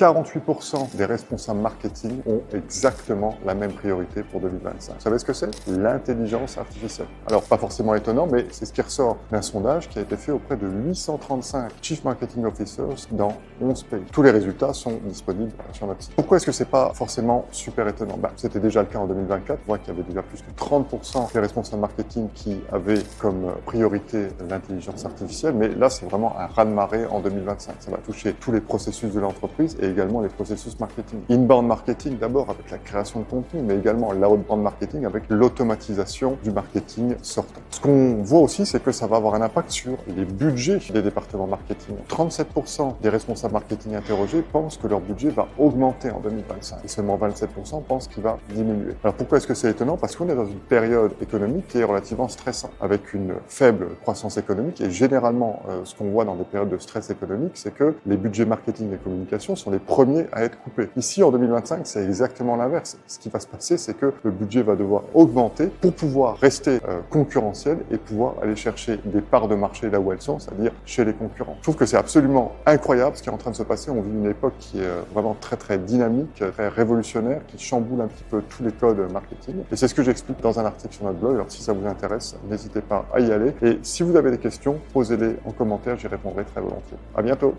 48% des responsables marketing ont exactement la même priorité pour 2025. Vous savez ce que c'est? L'intelligence artificielle. Alors, pas forcément étonnant, mais c'est ce qui ressort d'un sondage qui a été fait auprès de 835 Chief Marketing Officers dans 11 pays. Tous les résultats sont disponibles sur notre site. Pourquoi est-ce que c'est pas forcément super étonnant? C'était déjà le cas en 2024. On voit qu'il y avait déjà plus de 30% des responsables marketing qui avaient comme priorité l'intelligence artificielle, mais là, c'est vraiment un raz-de-marée en 2025. Ça va toucher tous les processus de l'entreprise et également les processus marketing. Inbound marketing d'abord avec la création de contenu, mais également l'outbound marketing avec l'automatisation du marketing sortant. Ce qu'on voit aussi, c'est que ça va avoir un impact sur les budgets des départements marketing. 37% des responsables marketing interrogés pensent que leur budget va augmenter en 2025 et seulement 27% pensent qu'il va diminuer. Alors pourquoi est-ce que c'est étonnant? Parce qu'on est dans une période économique qui est relativement stressante, avec une faible croissance économique et généralement, ce qu'on voit dans des périodes de stress économique, c'est que les budgets marketing et communication sont les premiers à être coupés. Ici, en 2025, c'est exactement l'inverse. Ce qui va se passer, c'est que le budget va devoir augmenter pour pouvoir rester concurrentiel et pouvoir aller chercher des parts de marché là où elles sont, c'est-à-dire chez les concurrents. Je trouve que c'est absolument incroyable ce qui est en train de se passer. On vit une époque qui est vraiment très très dynamique, très révolutionnaire, qui chamboule un petit peu tous les codes marketing. Et c'est ce que j'explique dans un article sur notre blog. Alors si ça vous intéresse, n'hésitez pas à y aller. Et si vous avez des questions, posez-les en commentaire, j'y répondrai très volontiers. À bientôt.